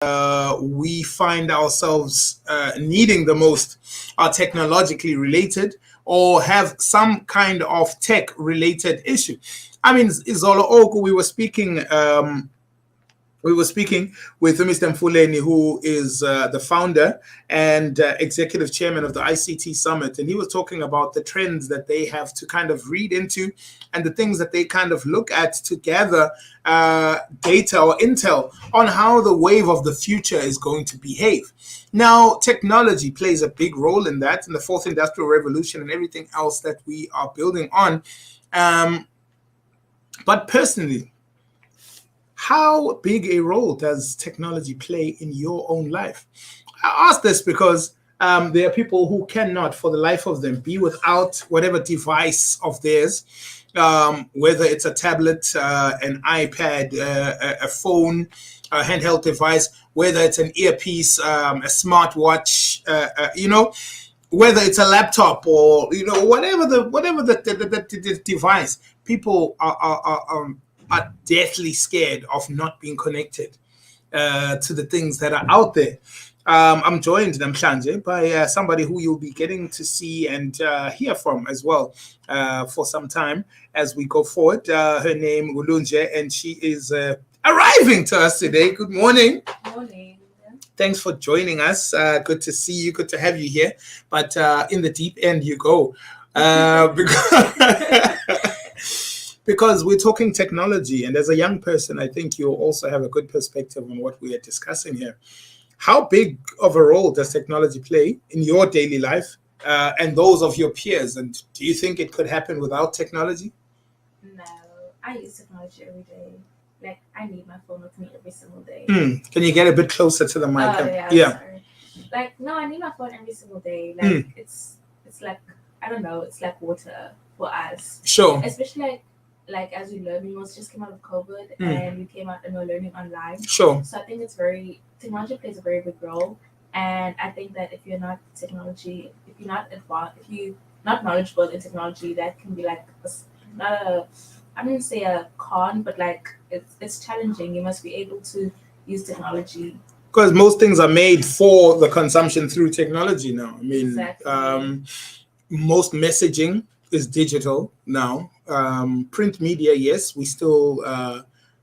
we find ourselves needing the most are technologically related or have some kind of tech related issue. I mean, Izolo Oku, we were speaking with Mr. Mfuleni, who is the founder and executive chairman of the ICT Summit. And he was talking about the trends that they have to kind of read into and the things that they kind of look at to gather data or intel on how the wave of the future is going to behave. Now, technology plays a big role in that, in the fourth industrial revolution and everything else that we are building on. But personally, how big a role does technology play in your own life? I ask this because there are people who cannot, for the life of them, be without whatever device of theirs, whether it's a tablet, an iPad, a phone, a handheld device, whether it's an earpiece, a smartwatch, whether it's a laptop or whatever the device. People are deathly scared of not being connected to the things that are out there. I'm joined namhlanje by somebody who you'll be getting to see and hear from as well for some time as we go forward. Her name Ulunje, and she is arriving to us today. Good morning. Good morning. Thanks for joining us. Good to see you. Good to have you here. But in the deep end you go. Because we're talking technology, and as a young person, I think you'll also have a good perspective on what we are discussing here. How big of a role does technology play in your daily life and those of your peers? And do you think it could happen without technology? No, I use technology every day. Like, I need my phone with me every single day. Can you get a bit closer to the mic? Yeah. Sorry. Like, no, I need my phone every single day. Like, it's like, I don't know, it's like water for us. Sure. Especially like as we learn, we must just came out of COVID and we came out and we're learning online. Sure. So I think technology plays a very big role. And I think that if you're not technology, if you're not advanced, if you're not knowledgeable in technology, that can be like I wouldn't say a con, but like it's challenging. You must be able to use technology. Because most things are made for the consumption through technology now. I mean, exactly. Most messaging is digital now. Print media, yes, we still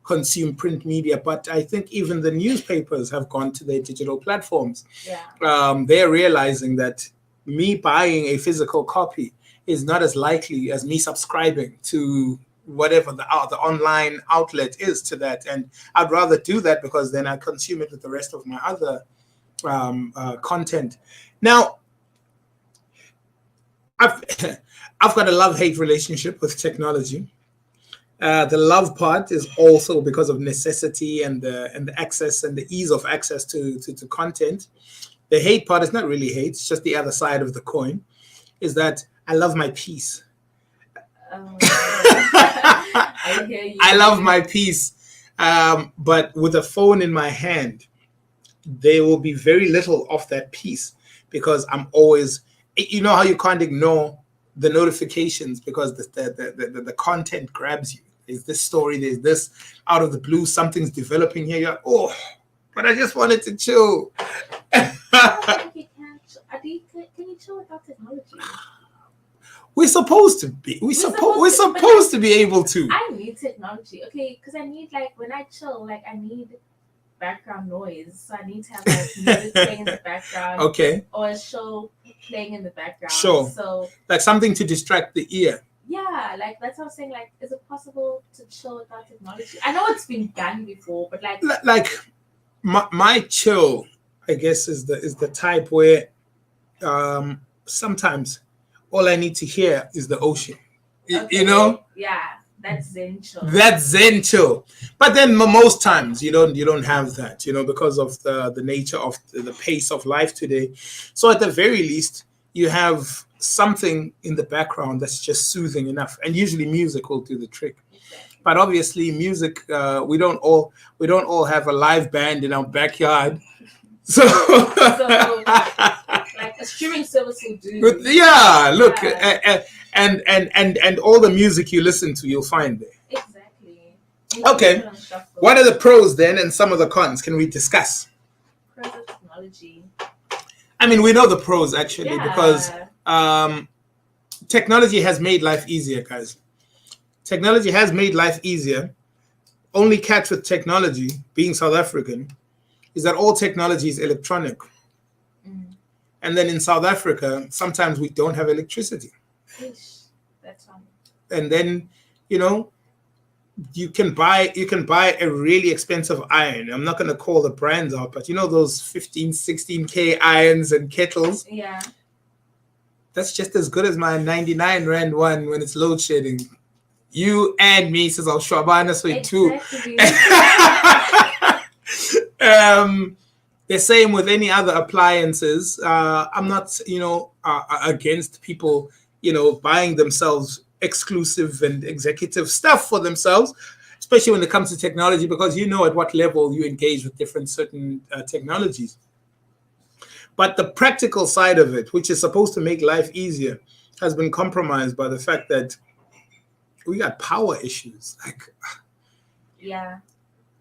consume print media, but I think even the newspapers have gone to their digital platforms. Yeah. They're realizing that me buying a physical copy is not as likely as me subscribing to whatever the online outlet is to that. And I'd rather do that because then I consume it with the rest of my other content. Now, I've got a love-hate relationship with technology. The love part is also because of necessity and the access and the ease of access to content. The hate part is not really hate; it's just the other side of the coin. Is that I love my peace. I hear you. I love my peace, but with a phone in my hand, there will be very little of that peace because I'm always. You know how you can't ignore the notifications because the content grabs you. There's this story, there's this out of the blue, something's developing here. You're like, oh, but I just wanted to chill. I think you can't. Can you chill without technology? We're supposed to be. We're supposed to be able to. I need technology, okay? Because I need when I chill, I need background noise. So I need to have music playing in the background. Okay. Or a show playing in the background. Sure. So something to distract the ear. Yeah, that's what I'm saying. Is it possible to chill without technology? I know it's been done before, but my chill, I guess, is the type where sometimes all I need to hear is the ocean. Okay. You know? Yeah, that's Zen chill. That's Zen chill. But then most times you don't have that, because of the nature of the pace of life today. So at the very least, you have something in the background that's just soothing enough, and usually music will do the trick. Exactly. But obviously, music we don't all have a live band in our backyard, so a streaming service will do. Yeah, look, and all the music you listen to, you'll find there. Exactly. Okay, what are the pros then, and some of the cons? Can we discuss? technology? I mean, we know the pros actually because Yeah. technology has made life easier, guys. Technology has made life easier. Only catch with technology, being South African, is that all technology is electronic. Mm. And then in South Africa, sometimes we don't have electricity. Ish. That's funny. And then, you know, you can buy a really expensive iron. I'm not going to call the brands out, but you know those 15, 16K irons and kettles. Yeah. That's just as good as my 99 rand one when it's load shedding. You and me says I'll Shwabana so too. Exactly. um the same with any other appliances. I'm not, against people, buying themselves exclusive and executive stuff for themselves, especially when it comes to technology, because you know at what level you engage with different certain technologies. But the practical side of it, which is supposed to make life easier, has been compromised by the fact that we got power issues. Like Yeah.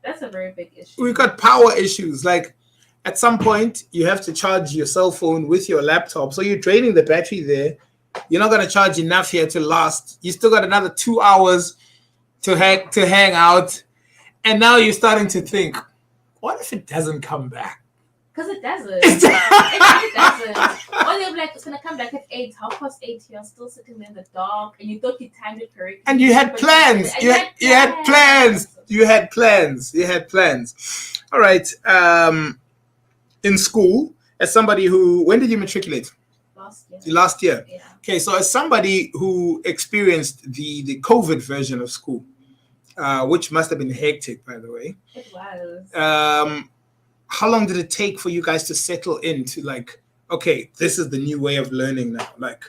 That's a very big we issue. got power issues. Like at some point, you have to charge your cell phone with your laptop, so you're draining the battery there. You're not gonna charge enough here to last. You still got another 2 hours to hang out, and now you're starting to think, what if it doesn't come back? Because it doesn't. It really doesn't. Or they're like, it's going to come back at 8, 8:30. You're still sitting there in the dark and you thought you timed it correctly. And you had but plans. and You had plans. You had plans. You had plans. All right. In school, as somebody who, when did you matriculate? Last year. Last year. Yeah. Okay, so as somebody who experienced the COVID version of school, which must have been hectic, by the way. It was. How long did it take for you guys to settle into, like, okay, this is the new way of learning now? Like,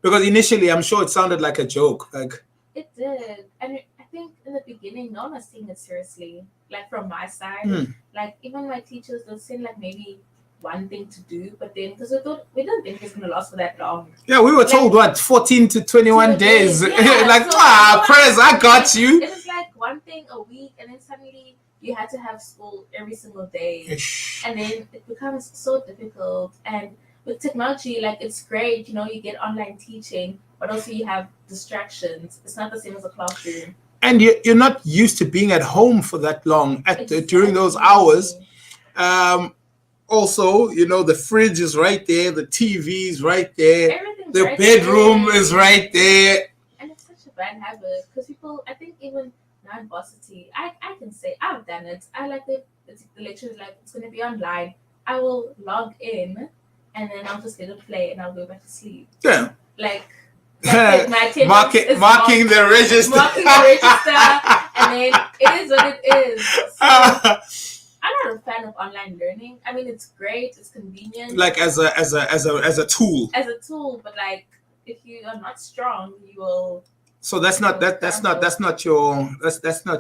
because initially I'm sure it sounded like a joke. Like it did. And I think in the beginning, no one was taking it seriously. Like from my side, like even my teachers, they'll say like maybe one thing to do, but then because we didn't think it's gonna last for that long. Yeah, we were told what 14 to 21 days. Yeah, like, so press, I got you. It was like one thing a week, and then suddenly you had to have school every single day, and then it becomes so difficult. And with technology, like it's great, you get online teaching, but also you have distractions. It's not the same as a classroom. And you're not used to being at home for that long during those hours. Also, the fridge is right there, the TV is right there, the right bedroom there. is right there. And it's such a bad habit because people, I think even now in varsity, I can say I've done it. I like the lecture is like it's going to be online. I will log in and then I'll just let it play and I'll go back to sleep. Yeah. Like my attendance marking the register. Marking the register, and then it is what it is. So, I'm not a fan of online learning. I mean, it's great, it's convenient. Like as a tool. As a tool, but like if you are not strong, you will. So that's not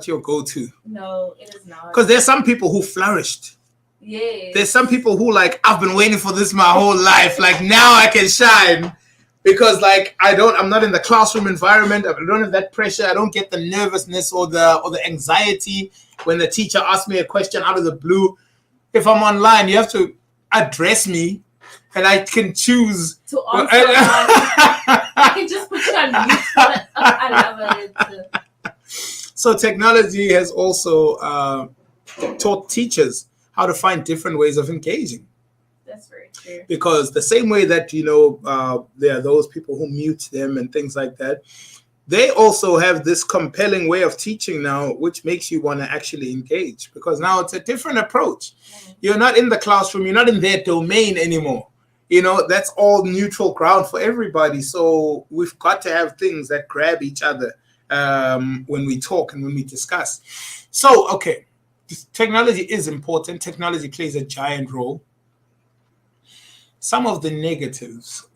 your go-to. No, it is not. Because there's some people who flourished. Yeah. There's some people who like, I've been waiting for this my whole life. Like now I can shine. Because like I'm not in the classroom environment. I don't have that pressure. I don't get the nervousness or the anxiety when the teacher asks me a question out of the blue. If I'm online, you have to address me, and I can choose to answer. I can just put you on mute. I love it. So technology has also taught teachers how to find different ways of engaging. That's very true. Because the same way that there are those people who mute them and things like that, they also have this compelling way of teaching now, which makes you want to actually engage, because now it's a different approach. You're not in the classroom, you're not in their domain anymore. That's all neutral ground for everybody. So we've got to have things that grab each other when we talk and when we discuss. So, okay, technology is important. Technology plays a giant role. Some of the negatives,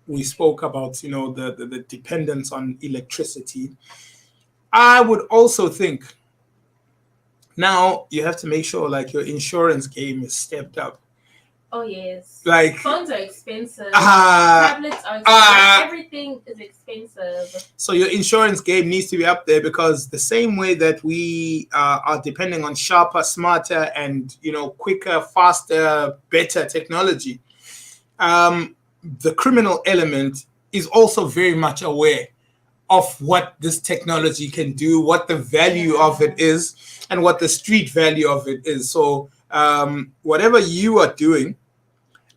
we spoke about, the dependence on electricity. I would also think now you have to make sure like your insurance game is stepped up. Oh yes. Like, Phones are expensive. uh, Tablets are expensive. uh, Everything is expensive. so your insurance game needs to be up there, because the same way that we are depending on sharper, smarter, and quicker, faster, better technology, the criminal element is also very much aware of what this technology can do, what the value of it Yeah. is, and what the street value of it is. So whatever you are doing,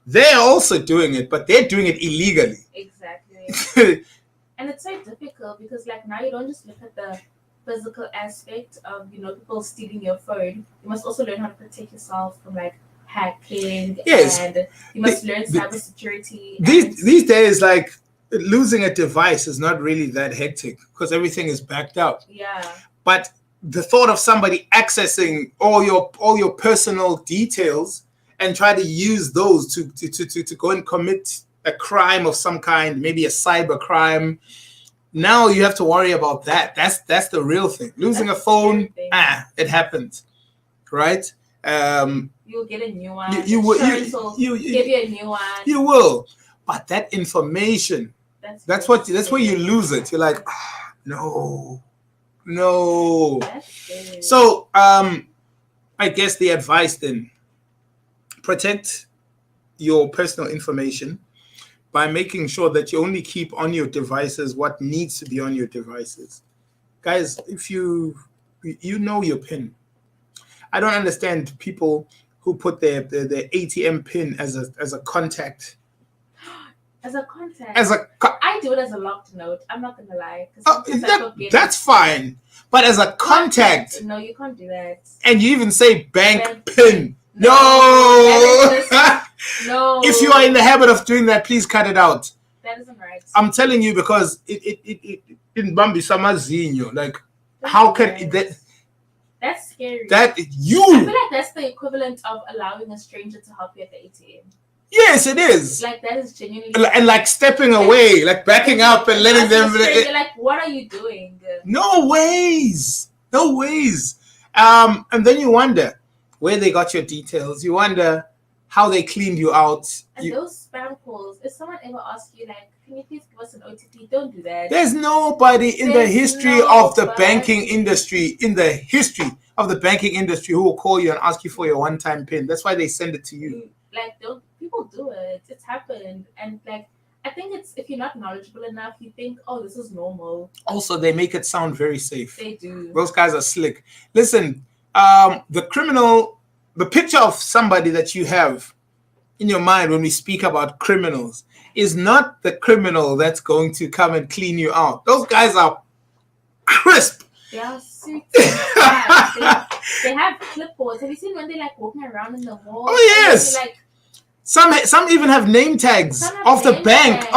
they're also doing it, but they're doing it illegally. Exactly. And it's so difficult because like now you don't just look at the physical aspect of people stealing your phone. You must also learn how to protect yourself from like hacking, Yes, and you must learn the, cybersecurity and these days, like, losing a device is not really that hectic because everything is backed up. yeah. But the thought of somebody accessing all your personal details and try to use those to go and commit a crime of some kind, maybe a cyber crime. Now you have to worry about that. That's the real thing. Losing a That's the scary phone, thing. it happens, right? You'll get a new one. You will Insurance will give you a new one. you will, but that information, that's where you scary. lose it. You're like, no, no. That's scary. So I guess the advice then: protect your personal information by making sure that you only keep on your devices what needs to be on your devices. Guys, if you know your PIN. I don't understand people who put their ATM PIN as a contact. As a contact. I do it as a locked note. I'm not gonna lie. That's fine. But as a contact. No, you can't do that. And you even say bank PIN. No. No. If you are in the habit of doing that, please cut it out. That isn't right. I'm telling you, because it in Bambi Samazinho. Like, how can that? That's scary. That you. I feel like that's the equivalent of allowing a stranger to help you at the ATM. Yes, it is. Like, that is genuinely. And like stepping away, like backing up and letting them. Stranger, like, what are you doing? No ways. No ways. And then you wonder where they got your details. You wonder how they cleaned you out. And those spam calls, if someone ever asks you, like, can you please give us an OTP? Don't do that. There's nobody in the history of the banking industry, who will call you and ask you for your one-time PIN. That's why they send it to you. Like, people do it. It's happened. And, like, I think it's, if you're not knowledgeable enough, you think, oh, this is normal. Also, they make it sound very safe. They do. Those guys are slick. Listen, the picture of somebody that you have in your mind when we speak about criminals is not the criminal that's going to come and clean you out. Those guys are crisp. They are suited. They have clipboards. Have you seen when they're like walking around in the mall? Oh yes. Like, some even have name tags of the bank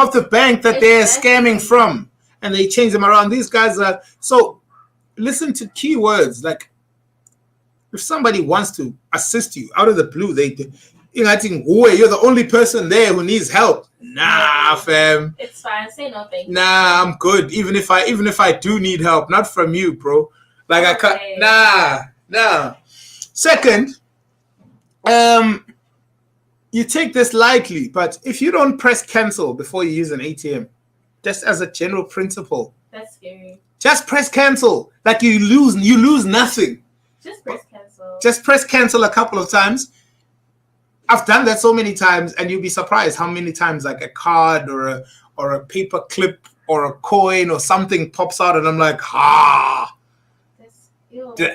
that they're scamming from, and they change them around. These guys are so. Listen to keywords. Like, if somebody wants to assist you out of the blue, I think, you're the only person there who needs help. Nah, fam. It's fine. Say no, thank you. Nah, I'm good. Even if I do need help, not from you, bro. Like, I can't. Nah. Second, you take this lightly, but if you don't press cancel before you use an ATM, just as a general principle, that's scary. Just press cancel. Like, you lose nothing. Just press cancel. Just press cancel a couple of times. I've done that so many times, and you'll be surprised how many times, like, a card or a paper clip or a coin or something pops out, and I'm like,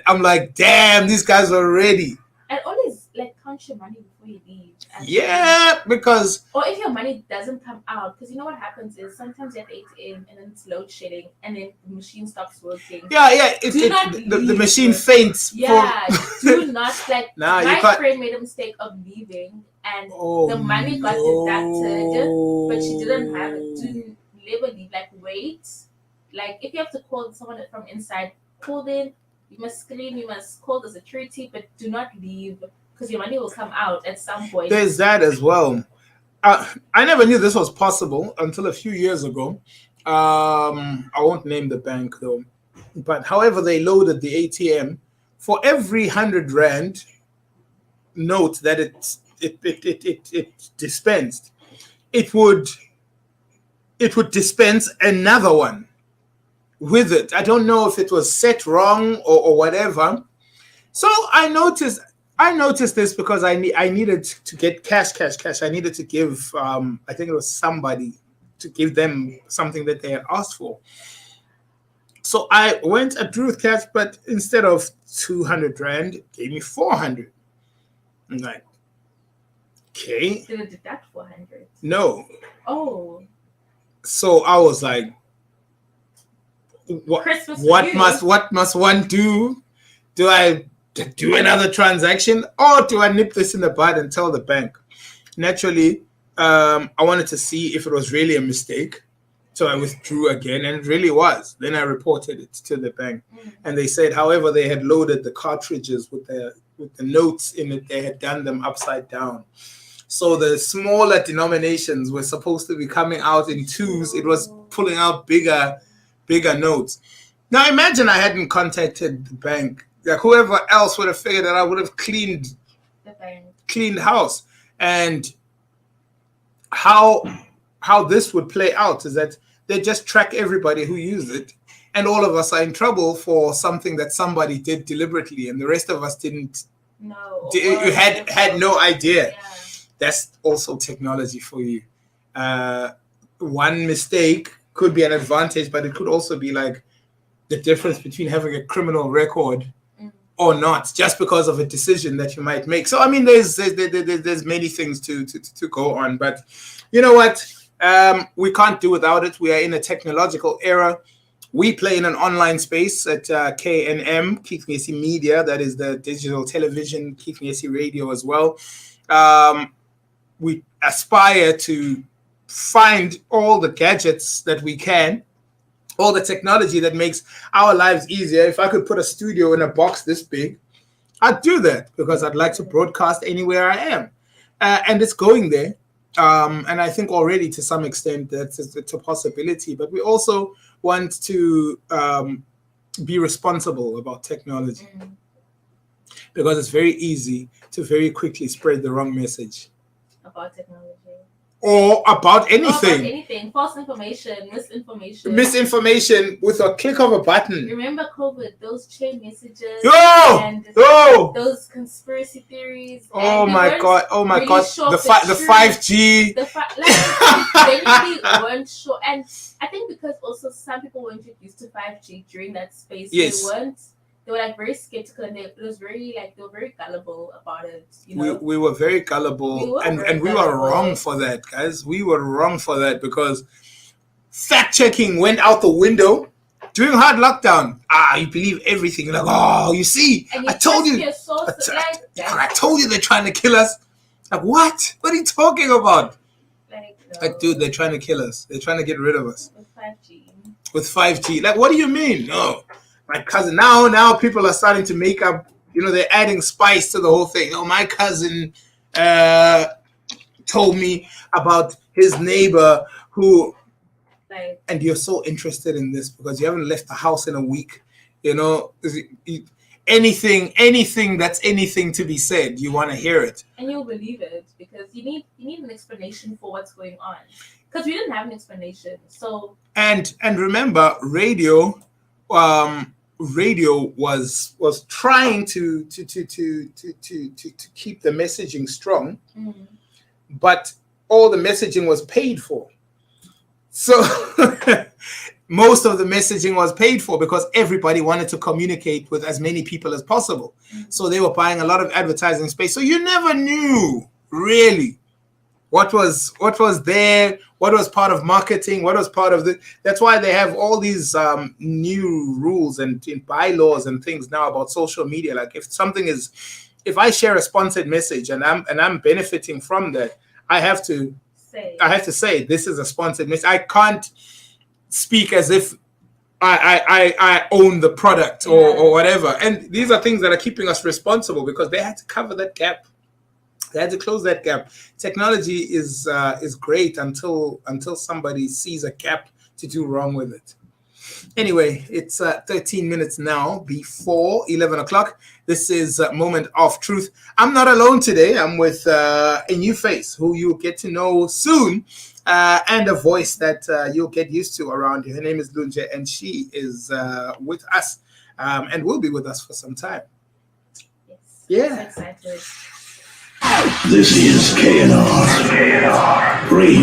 I'm like, damn, these guys are ready. And always, like, count your money before you leave. Yeah, because... Or if your money doesn't come out, because you know what happens is sometimes you have ATM and then it's load shedding and then the machine stops working. Yeah. The machine faints. Yeah, do not, like, my friend made a mistake of leaving and the money got deducted, but she didn't have it. Do never leave. Like, wait. Like, if you have to call someone from inside, call them. You must scream, you must call the security, but do not leave. Because your money will come out at some point. There's that as well. I never knew this was possible until a few years ago. I won't name the bank though. But however they loaded the ATM, for every 100 Rand note that it it dispensed, it would dispense another one with it. I don't know if it was set wrong or whatever. So I noticed this because I needed to get cash. I needed to give I think it was somebody, to give them something that they had asked for. So I drew with cash, but instead of 200 rand, it gave me 400. I'm like, okay. Did it deduct 400? No. Oh. So I was like, Christmas what must one do? Do I do another transaction, or do I nip this in the bud and tell the bank? Naturally, I wanted to see if it was really a mistake. So I withdrew again, and it really was. Then I reported it to the bank, and they said, however, they had loaded the cartridges with the notes in it. They had done them upside down. So the smaller denominations were supposed to be coming out in twos. It was pulling out bigger notes. Now imagine I hadn't contacted the bank. Like, whoever else would have figured that I would have cleaned house. And how this would play out is that they just track everybody who used it, and all of us are in trouble for something that somebody did deliberately, and the rest of us didn't. No, you had no idea. Yeah. That's also technology for you. One mistake could be an advantage, but it could also be like the difference between having a criminal record or not, just because of a decision that you might make. So I mean, there's many things to go on, but you know what? We can't do without it. We are in a technological era. We play in an online space at KNM, Keith Ngesi Media. That is the digital television, Keith Ngesi Radio as well. We aspire to find all the gadgets that we can, all the technology that makes our lives easier. If I could put a studio in a box this big, I'd do that, because I'd like to broadcast anywhere I am. And it's going there. And I think already to some extent it's a possibility. But we also want to be responsible about technology, because it's very easy to very quickly spread the wrong message about technology. Or about anything. False information, misinformation. Misinformation with a click of a button. Remember COVID, those chain messages and those conspiracy theories. Oh my god. Really The 5G. They really weren't sure. And I think because also some people were introduced to 5G during that space. Yes. They were like very skeptical, and they were very gullible about it. You know, we were very gullible, and we were wrong for that, guys. We were wrong for that, because fact checking went out the window during hard lockdown. You believe everything. Like, oh, you see, I told you. I told you they're trying to kill us. Like, what? What are you talking about? Like, dude, they're trying to kill us. They're trying to get rid of us. With 5G. Like, what do you mean? No. My cousin, now people are starting to make up, they're adding spice to the whole thing. My cousin told me about his neighbor who, and you're so interested in this because you haven't left the house in a week. Anything that's anything to be said, you want to hear it. And you'll believe it, because you need an explanation for what's going on. Because we didn't have an explanation. So and remember, radio was trying to keep the messaging strong, but all the messaging was paid for. So most of the messaging was paid for because everybody wanted to communicate with as many people as possible. So they were buying a lot of advertising space. So you never knew really what was there, what was part of marketing, what was part of the. That's why they have all these new rules and bylaws and things now about social media. Like if I share a sponsored message and I'm benefiting from that, I have to say this is a sponsored message. I can't speak as if I own the product or whatever. And these are things that are keeping us responsible because they had to cover that gap. They had to close that gap. Technology is great until somebody sees a gap to do wrong with it. Anyway, it's 13 minutes now before 11 o'clock. This is a Moment of Truth. I'm not alone today. I'm with a new face who you'll get to know soon, and a voice that you'll get used to around you. Her name is Lunje, and she is with us, and will be with us for some time. Yes. Yeah. So excited. This is KNR Radio.